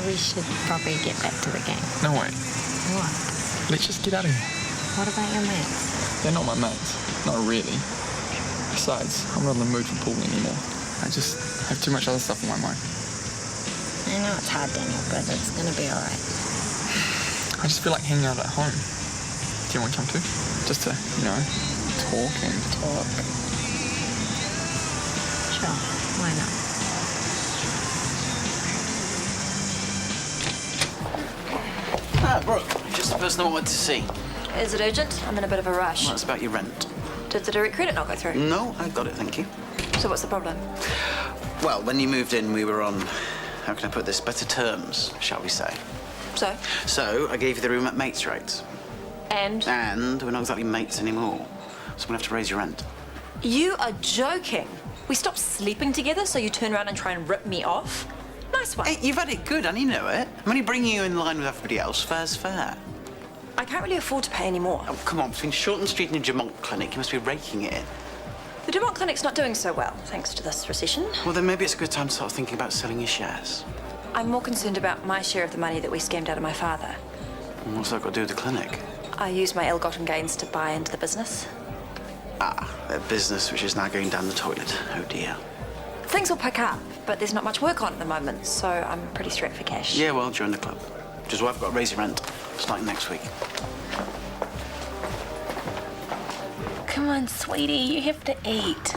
we should probably get back to the game. No way. What? Let's just get out of here. What about your mates? They're not my mates. Not really. Besides, I'm not in the mood for pool anymore. I just have too much other stuff on my mind. I know it's hard, Daniel, but it's gonna be all right. I just feel like hanging out at home. Do you want to come too? Just to, talk and... Talk. Sure, why not? Ah, Brooke, just the person I wanted to see. Is it urgent? I'm in a bit of a rush. Well, it's about your rent. Did the direct credit not go through? No, I got it, thank you. So what's the problem? Well, when you moved in, we were on, how can I put this, better terms, shall we say. So? So, I gave you the room at mates' rates. And? And we're not exactly mates anymore, so I'm gonna have to raise your rent. You are joking. We stopped sleeping together, so you turn around and try and rip me off? Nice one. Hey, you've had it good, and you know it. I'm only bringing you in line with everybody else. Fair's fair. I can't really afford to pay any more. Oh, come on, between Shortland Street and Jamont Clinic, you must be raking it in. The Dumont Clinic's not doing so well, thanks to this recession. Well, then maybe it's a good time to start thinking about selling your shares. I'm more concerned about my share of the money that we scammed out of my father. And what's that got to do with the clinic? I used my ill-gotten gains to buy into the business. Ah, a business which is now going down the toilet. Oh, dear. Things will pick up, but there's not much work on at the moment, so I'm pretty strapped for cash. Yeah, well, join the club. Which is why I've got to raise your rent, starting next week. Come on, sweetie, you have to eat.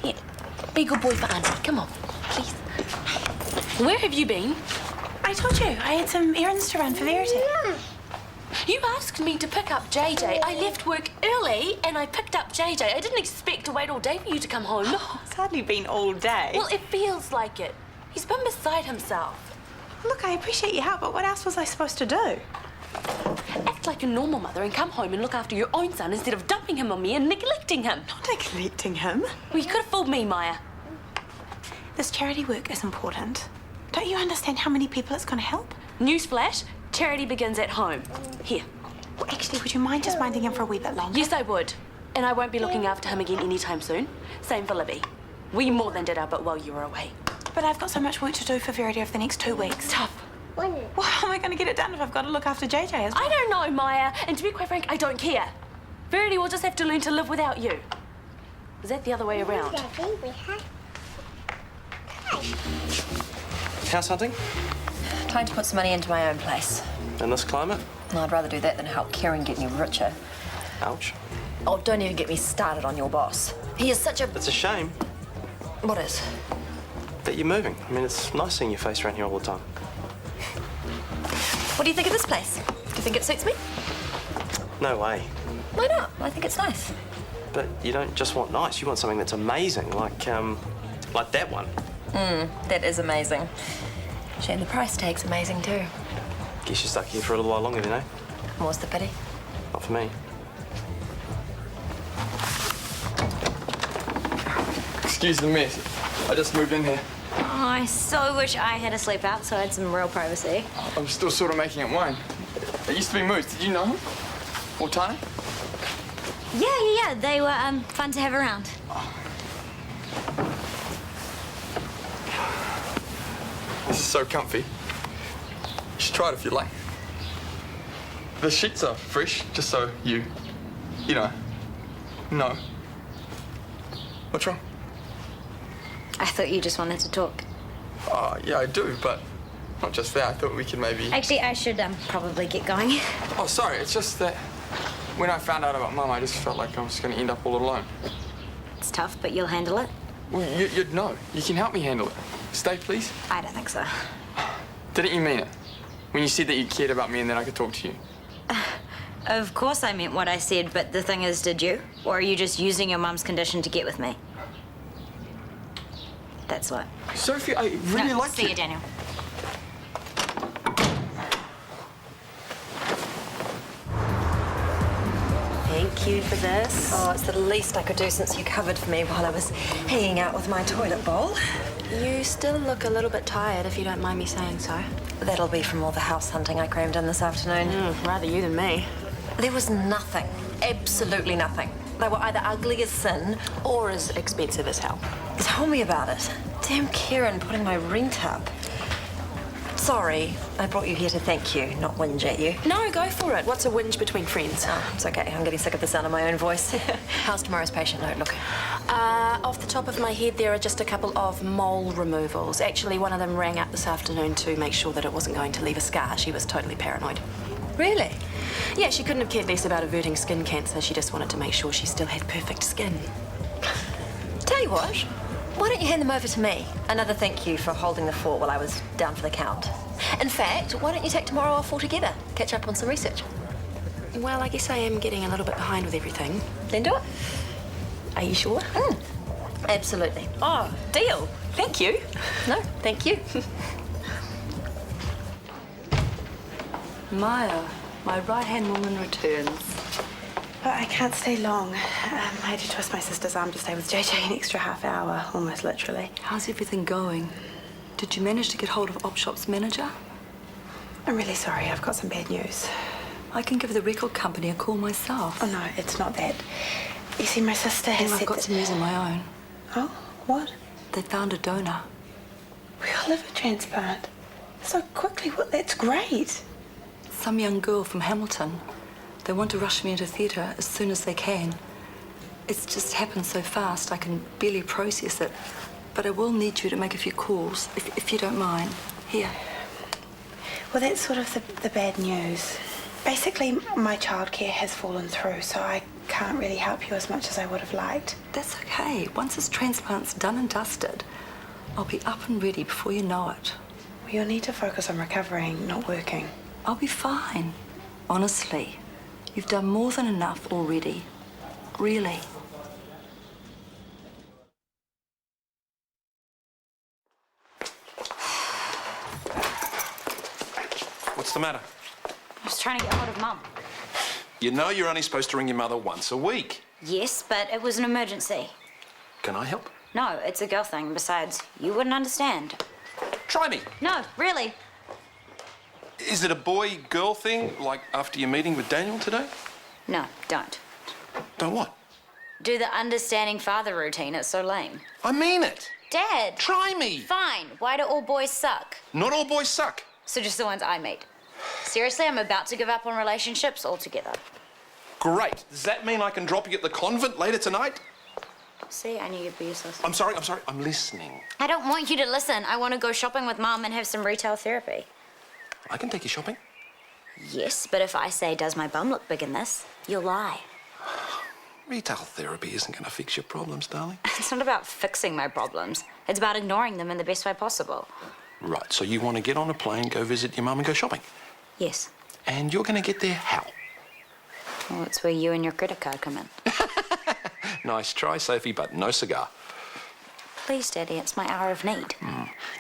Here, be a good boy for Auntie. Come on, please. Where have you been? I told you, I had some errands to run for Verity. You asked me to pick up JJ. I left work early and I picked up JJ. I didn't expect to wait all day for you to come home. It's hardly been all day. Well, it feels like it. He's been beside himself. Look, I appreciate your help, but what else was I supposed to do? Act like a normal mother and come home and look after your own son instead of dumping him on me and neglecting him. Not neglecting him. Well, you could have fooled me, Maya. This charity work is important. Don't you understand how many people it's going to help? Newsflash, charity begins at home. Here. Well, actually, would you mind just minding him for a wee bit longer? Yes, I would. And I won't be looking after him again anytime soon. Same for Libby. We more than did our bit while you were away. But I've got so much work to do for Verity over the next 2 weeks. Tough. Well, how am I going to get it done if I've got to look after JJ as well? I don't know, Maya. And to be quite frank, I don't care. Verity will just have to learn to live without you. Is that the other way around? House hunting? Trying to put some money into my own place. In this climate? No, I'd rather do that than help Kieran get any richer. Ouch. Oh, don't even get me started on your boss. He is such a... It's a shame What is? that you're moving. I mean, it's nice seeing your face around here all the time. What do you think of this place? Do you think it suits me? No way. Why not? I think it's nice. But you don't just want nice, you want something that's amazing, like that one. That is amazing. Shame the price tag's amazing too. Guess you're stuck here for a little while longer, you know? More's the pity. Not for me. Excuse the mess. I just moved in here. Oh, I so wish I had a sleep out so I had some real privacy. I'm still sort of making it mine. It used to be Moose. Did you know him? Or Tane? Yeah. They were fun to have around. This is so comfy. You should try it if you like. The sheets are fresh, just so you know. What's wrong? I thought you just wanted to talk. Yeah, I do, but not just that. I thought we could maybe... Actually, I should probably get going. Oh, sorry. It's just that when I found out about Mum, I just felt like I was going to end up all alone. It's tough, but you'll handle it. Well, you'd know. You can help me handle it. Stay, please. I don't think so. Didn't you mean it? When you said that you cared about me and that I could talk to you? Of course I meant what I said, but the thing is, did you? Or are you just using your mum's condition to get with me? That's what. Sophie, I really like See you, Daniel. Thank you for this. Oh, it's the least I could do since you covered for me while I was hanging out with my toilet bowl. You still look a little bit tired, if you don't mind me saying so. That'll be from all the house hunting I crammed in this afternoon. Rather you than me. There was nothing, absolutely nothing. They were either ugly as sin Or as expensive as hell. Tell me about it. Damn Kieran putting my rent up. Sorry, I brought you here to thank you, not whinge at you. No, go for it. What's a whinge between friends? Oh, it's okay. I'm getting sick of the sound of my own voice. How's tomorrow's patient note looking? Off the top of my head, there are just a couple of mole removals. Actually, one of them rang up this afternoon to make sure that it wasn't going to leave a scar. She was totally paranoid. Really? Yeah, she couldn't have cared less about averting skin cancer. She just wanted to make sure she still had perfect skin. Tell you what, why don't you hand them over to me? Another thank you for holding the fort while I was down for the count. In fact, why don't you take tomorrow off altogether? Catch up on some research. Well, I guess I am getting a little bit behind with everything. Then do it. Are you sure? Absolutely. Oh, deal. Thank you. No, thank you. Maya, my right-hand woman returns. But I can't stay long. I had to twist my sister's arm to stay with JJ an extra half hour, almost literally. How's everything going? Did you manage to get hold of Op Shop's manager? I'm really sorry, I've got some bad news. I can give the record company a call myself. Oh no, it's not that. You see, my sister has I've said got that... some news of my own. Oh, what? They found a donor. Real liver transplant. So quickly, well, that's great. Some young girl from Hamilton. They want to rush me into theatre as soon as they can. It's just happened so fast, I can barely process it. But I will need you to make a few calls, if you don't mind. Here. Well, that's sort of the bad news. Basically, my childcare has fallen through, so I can't really help you as much as I would have liked. That's okay. Once this transplant's done and dusted, I'll be up and ready before you know it. Well, you'll need to focus on recovering, not working. I'll be fine. Honestly. You've done more than enough already. Really. What's the matter? I was trying to get hold of Mum. You know you're only supposed to ring your mother once a week. Yes, but it was an emergency. Can I help? No, it's a girl thing. Besides, you wouldn't understand. Try me. No, really. Is it a boy-girl thing, like after your meeting with Daniel today? No, don't. Don't what? Do the understanding father routine. It's so lame. I mean it. Dad. Try me. Fine. Why do all boys suck? Not all boys suck. So just the ones I meet. Seriously, I'm about to give up on relationships altogether. Great. Does that mean I can drop you at the convent later tonight? See, I knew you'd be useless. I'm sorry. I'm listening. I don't want you to listen. I want to go shopping with Mum and have some retail therapy. I can take you shopping. Yes, but if I say, does my bum look big in this, you'll lie. Retail therapy isn't going to fix your problems, darling. It's not about fixing my problems. It's about ignoring them in the best way possible. Right, so you want to get on a plane, go visit your mum and go shopping? Yes. And you're going to get there how? Well, it's where you and your credit card come in. Nice try, Sophie, but no cigar. Please, Daddy, it's my hour of need.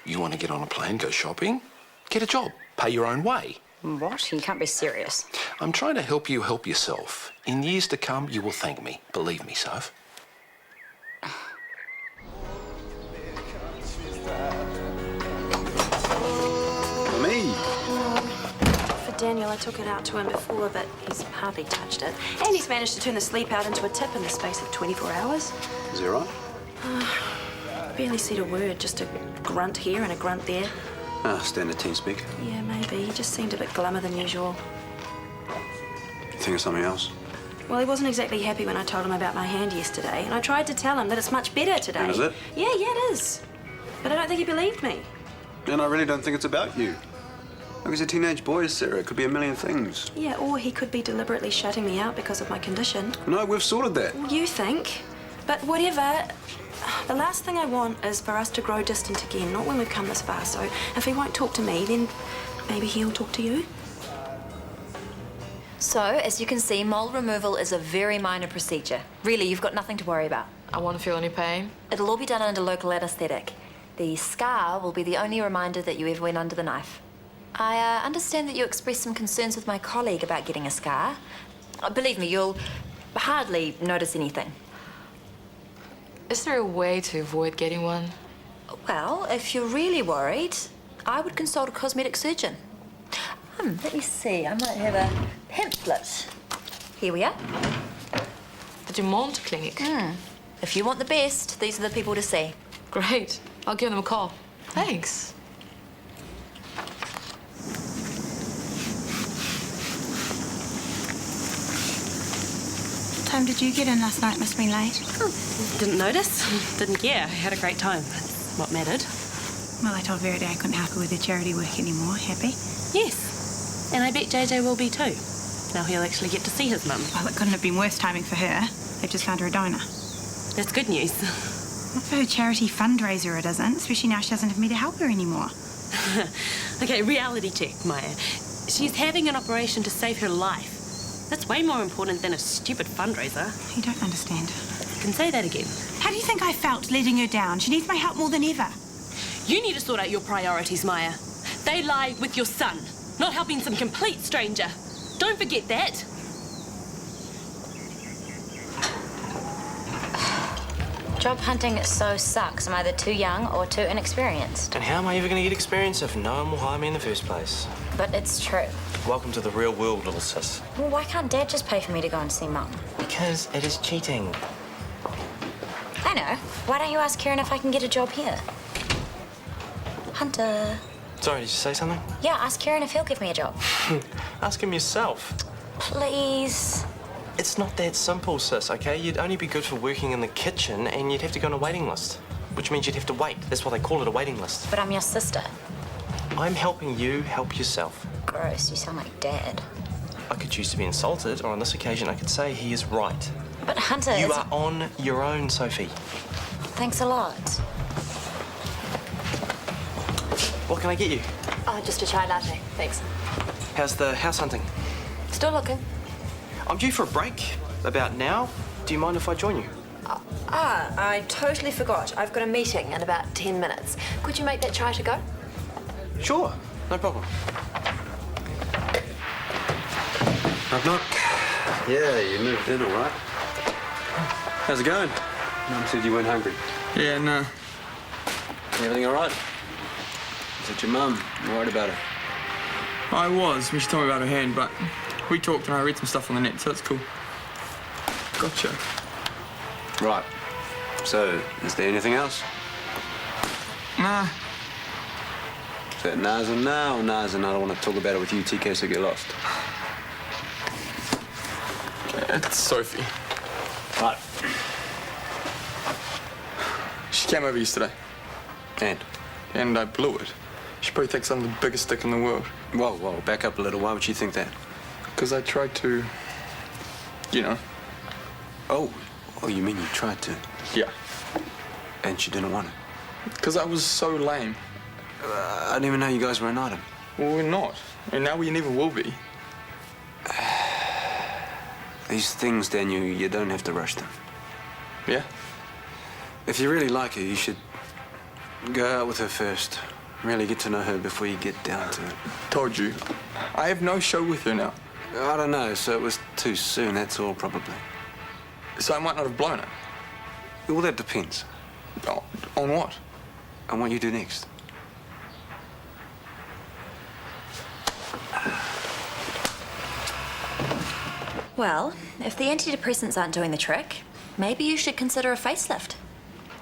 You want to get on a plane, go shopping? Get a job. Pay your own way. What? You can't be serious. I'm trying to help you help yourself. In years to come, you will thank me. Believe me, Soph. Me? For Daniel, I took it out to him before, but he's hardly touched it. And he's managed to turn the sleep out into a tip in the space of 24 hours. Is he right? Barely said a word, just a grunt here and a grunt there. Ah, standard team speak. Yeah, maybe. He just seemed a bit glummer than usual. Think of something else? Well, he wasn't exactly happy when I told him about my hand yesterday, and I tried to tell him that it's much better today. And is it? Yeah, it is. But I don't think he believed me. And I really don't think it's about you. Look, he's a teenage boy, Sarah. It could be a million things. Yeah, or he could be deliberately shutting me out because of my condition. No, we've sorted that. You think? But whatever. The last thing I want is for us to grow distant again, not when we've come this far. So if he won't talk to me, then maybe he'll talk to you. So, as you can see, mole removal is a very minor procedure. Really, you've got nothing to worry about. I won't feel any pain. It'll all be done under local anaesthetic. The scar will be the only reminder that you ever went under the knife. I understand that you expressed some concerns with my colleague about getting a scar. Believe me, you'll hardly notice anything. Is there a way to avoid getting one? Well, if you're really worried, I would consult a cosmetic surgeon. Let me see. I might have a pamphlet. Here we are. The Dumont Clinic. If you want the best, these are the people to see. Great. I'll give them a call. Thanks. time did you get in last night, Miss Me Late? Didn't notice. Didn't care. I had a great time. That's what mattered. Well, I told Verity I couldn't help her with her charity work anymore. Happy? Yes. And I bet JJ will be too. Now he'll actually get to see his mum. Well, it couldn't have been worse timing for her. They've just found her a donor. That's good news. Not for her charity fundraiser, it isn't, especially now she doesn't have me to help her anymore. Okay, reality check, Maya. She's having an operation to save her life. That's way more important than a stupid fundraiser. You don't understand. You can say that again. How do you think I felt letting her down? She needs my help more than ever. You need to sort out your priorities, Maya. They lie with your son, not helping some complete stranger. Don't forget that. Job hunting so sucks. I'm either too young or too inexperienced. And how am I ever going to get experience if no one will hire me in the first place? But it's true. Welcome to the real world, little sis. Well, why can't Dad just pay for me to go and see Mum? Because it is cheating. I know. Why don't you ask Kieran if I can get a job here? Hunter. Sorry, did you say something? Yeah, ask Kieran if he'll give me a job. Ask him yourself. Please. It's not that simple, sis, okay? You'd only be good for working in the kitchen and you'd have to go on a waiting list, which means you'd have to wait. That's why they call it a waiting list. But I'm your sister. I'm helping you help yourself. Gross, you sound like Dad. I could choose to be insulted, or on this occasion, I could say he is right. But Hunter, You are on your own, Sophie. Thanks a lot. What can I get you? Oh, just a chai latte. Thanks. How's the house hunting? Still looking. I'm due for a break about now. Do you mind if I join you? I totally forgot. I've got a meeting in about 10 minutes. Could you make that chai to go? Sure, no problem. Knock, knock. Yeah, you moved in, all right. How's it going? Mum said you weren't hungry. Yeah, no. Everything all right? Is it your mum? You worried about her? I was when she told me about her hand, but we talked and I read some stuff on the net, so it's cool. Gotcha. Right. So, is there anything else? Nah. Is that nah's and nah or nah's and I don't want to talk about it with you, TK, so get lost? It's Sophie. Right. She came over yesterday. And I blew it. She probably thinks I'm the biggest dick in the world. Whoa, back up a little. Why would she think that? Because I tried to, you know. Oh, you mean you tried to? Yeah. And she didn't want it? Because I was so lame. I didn't even know you guys were an item. Well, we're not. And now we never will be. These things, Daniel, you don't have to rush them. Yeah? If you really like her, you should go out with her first. Really get to know her before you get down to it. Told you. I have no show with her now. I don't know, so it was too soon, that's all, probably. So I might not have blown it. Well, that depends. On what? On what you do next. Well, if the antidepressants aren't doing the trick, maybe you should consider a facelift.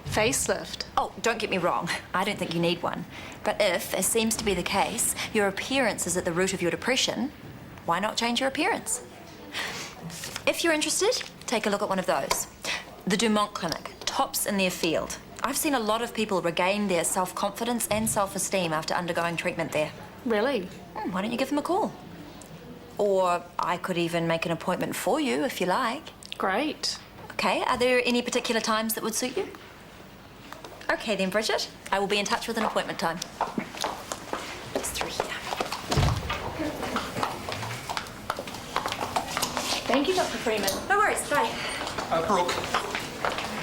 Facelift? Oh, don't get me wrong. I don't think you need one. But if, as seems to be the case, your appearance is at the root of your depression, why not change your appearance? If you're interested, take a look at one of those. The Dumont Clinic, tops in their field. I've seen a lot of people regain their self-confidence and self-esteem after undergoing treatment there. Really? Why don't you give them a call? Or I could even make an appointment for you if you like. Great. Okay, are there any particular times that would suit you? Okay then, Bridget. I will be in touch with an appointment time. It's through here. Thank you, Dr. Freeman. No worries, bye. Brooke,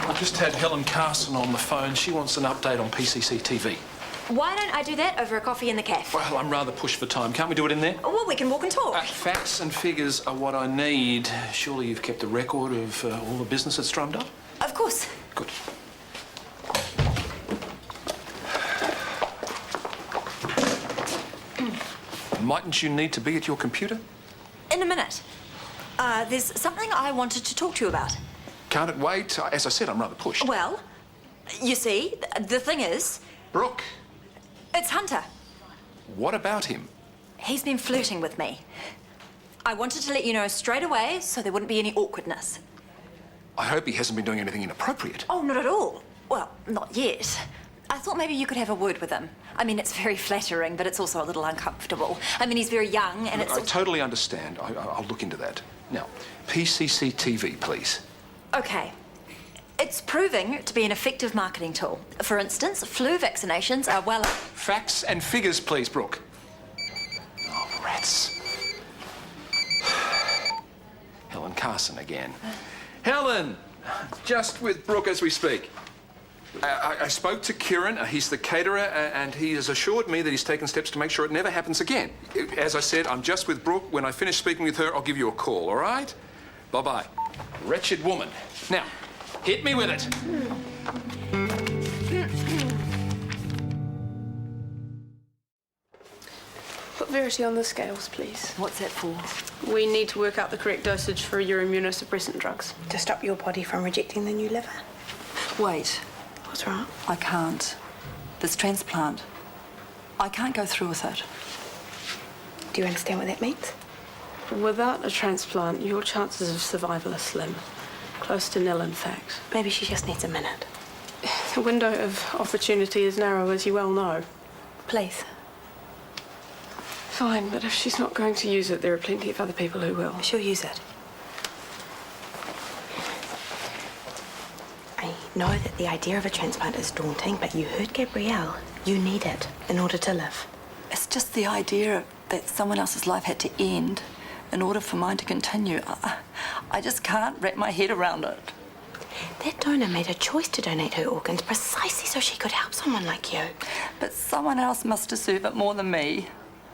I just had Helen Carson on the phone. She wants an update on PCC TV. Why don't I do that over a coffee in the cafe? Well, I'm rather pushed for time. Can't we do it in there? Well, we can walk and talk. Facts and figures are what I need. Surely you've kept a record of all the business that's drummed up? Of course. Good. Mightn't you need to be at your computer? In a minute. There's something I wanted to talk to you about. Can't it wait? As I said, I'm rather pushed. Well, you see, the thing is... Brooke. It's Hunter. What about him? He's been flirting with me. I wanted to let you know straight away so there wouldn't be any awkwardness. I hope he hasn't been doing anything inappropriate. Oh, not at all. Well, not yet. I thought maybe you could have a word with him. I mean, it's very flattering, but it's also a little uncomfortable. I mean, he's very young, and Look, I totally understand. I'll look into that. Now, PCCTV, please. Okay. It's proving to be an effective marketing tool. For instance, flu vaccinations are well... Facts and figures, please, Brooke. Oh, rats. Helen Carson again. Helen! Just with Brooke as we speak. I spoke to Kieran, he's the caterer, and he has assured me that he's taken steps to make sure it never happens again. As I said, I'm just with Brooke. When I finish speaking with her, I'll give you a call, all right? Bye-bye. Wretched woman. Now, hit me with it. Put Verity on the scales, please. What's that for? We need to work out the correct dosage for your immunosuppressant drugs. To stop your body from rejecting the new liver. Wait. What's wrong? I can't. This transplant. I can't go through with it. Do you understand what that means? Without a transplant, your chances of survival are slim. Close to nil, in fact. Maybe she just needs a minute. The window of opportunity is narrow, as you well know. Please. Fine, but if she's not going to use it, there are plenty of other people who will. She'll use it. I know that the idea of a transplant is daunting, but you heard Gabrielle. You need it in order to live. It's just the idea that someone else's life had to end in order for mine to continue. I just can't wrap my head around it. That donor made a choice to donate her organs precisely so she could help someone like you. But someone else must deserve it more than me.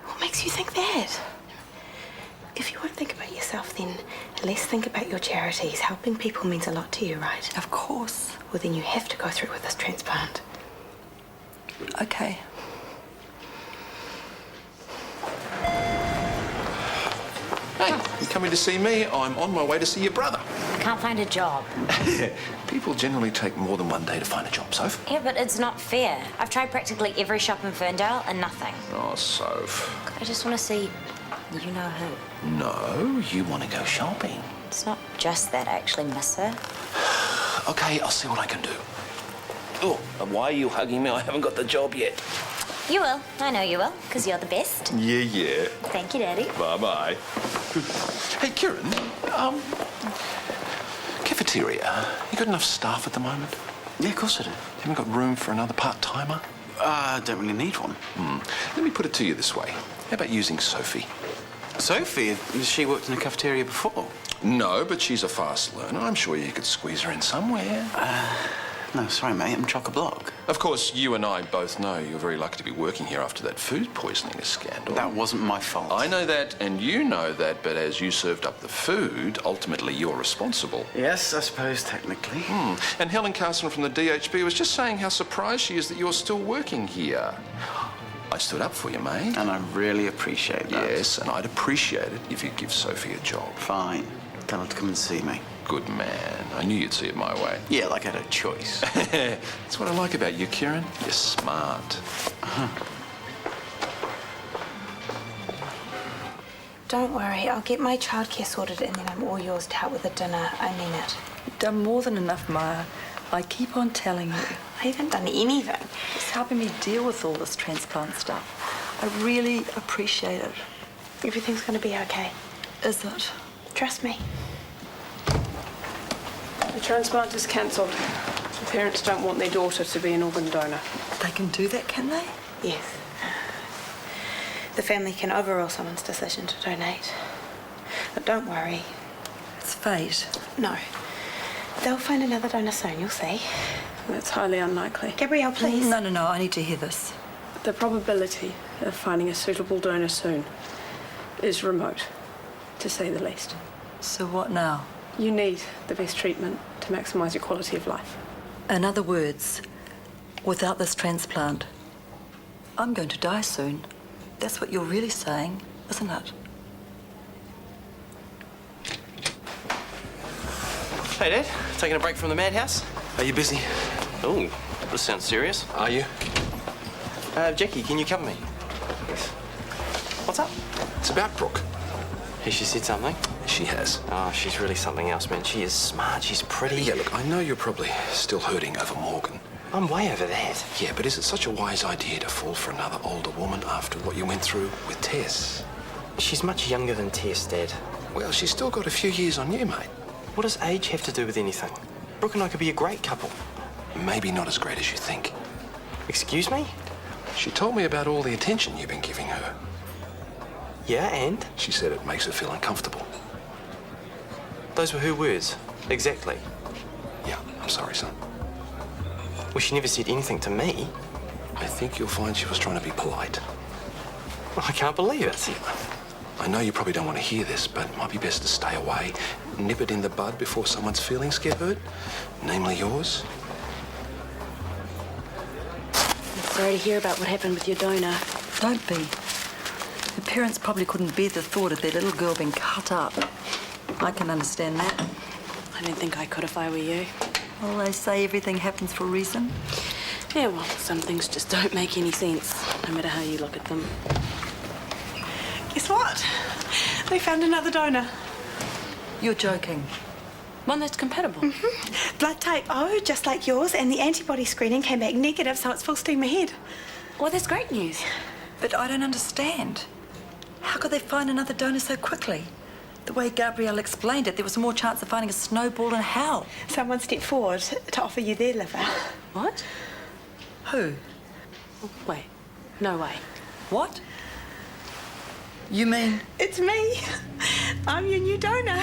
What makes you think that? If you won't think about yourself, then at least think about your charities. Helping people means a lot to you, right? Of course. Well, then you have to go through with this transplant. Okay. Hey, you coming to see me? I'm on my way to see your brother. I can't find a job. People generally take more than one day to find a job, Soph. Yeah, but it's not fair. I've tried practically every shop in Ferndale and nothing. Oh, Soph. I just want to see, you know who. No, you want to go shopping. It's not just that I actually miss her. Okay, I'll see what I can do. Oh, and why are you hugging me? I haven't got the job yet. You will. I know you will, because you're the best. Yeah. Thank you, Daddy. Bye-bye. Hey, Kieran, cafeteria. You got enough staff at the moment? Yeah, of course I do. Haven't got room for another part-timer? I don't really need one. Let me put it to you this way. How about using Sophie? Sophie? Has she worked in a cafeteria before? No, but she's a fast learner. I'm sure you could squeeze her in somewhere. No, sorry, mate. I'm chock-a-block. Of course, you and I both know you're very lucky to be working here after that food poisoning scandal. That wasn't my fault. I know that, and you know that, but as you served up the food, ultimately you're responsible. Yes, I suppose, technically. And Helen Carson from the DHB was just saying how surprised she is that you're still working here. I stood up for you, mate. And I really appreciate that. Yes, and I'd appreciate it if you'd give Sophie a job. Fine. Tell her to come and see me. Good man. I knew you'd see it my way. Yeah, like I had a choice. That's what I like about you, Kieran. You're smart. Don't worry, I'll get my childcare sorted and then I'm all yours to help with the dinner. I mean it. You've done more than enough, Maya. I keep on telling you. I haven't done anything. It's helping me deal with all this transplant stuff. I really appreciate it. Everything's going to be okay. Is it? Trust me. The transplant is cancelled. The parents don't want their daughter to be an organ donor. They can do that, can they? Yes. The family can overrule someone's decision to donate. But don't worry. It's fate. No. They'll find another donor soon, you'll see. That's highly unlikely. Gabrielle, please. No, I need to hear this. The probability of finding a suitable donor soon is remote, to say the least. So what now? You need the best treatment to maximise your quality of life. In other words, without this transplant, I'm going to die soon. That's what you're really saying, isn't it? Hey, Dad. Taking a break from the madhouse? Are you busy? Oh, this sounds serious. Are you? Jackie, can you cover me? Yes. What's up? It's about Brooke. Has she said something? She she has. Oh, she's really something else, man. She is smart, she's pretty. Yeah, look, I know you're probably still hurting over Morgan. I'm way over that. Yeah, but is it such a wise idea to fall for another older woman after what you went through with Tess? She's much younger than Tess, Dad. Well, she's still got a few years on you, mate. What does age have to do with anything? Brooke and I could be a great couple. Maybe not as great as you think. Excuse me? She told me about all the attention you've been giving her. Yeah, and? She said it makes her feel uncomfortable. Those were her words. Exactly. Yeah, I'm sorry, son. Well, she never said anything to me. I think you'll find she was trying to be polite. Well, I can't believe it. I know you probably don't want to hear this, but it might be best to stay away. Nip it in the bud before someone's feelings get hurt, namely yours. I'm sorry to hear about what happened with your donor. Don't be. The parents probably couldn't bear the thought of their little girl being cut up. I can understand that. I don't think I could if I were you. Well, they say everything happens for a reason. Yeah, well, some things just don't make any sense, no matter how you look at them. Guess what? They found another donor. You're joking. One that's compatible. Blood type O, just like yours, and the antibody screening came back negative, so it's full steam ahead. Well, that's great news. But I don't understand. How could they find another donor so quickly? The way Gabrielle explained it, there was more chance of finding a snowball in hell. Someone stepped forward to offer you their liver. What? Who? Wait, no way. What? You mean? It's me. I'm your new donor.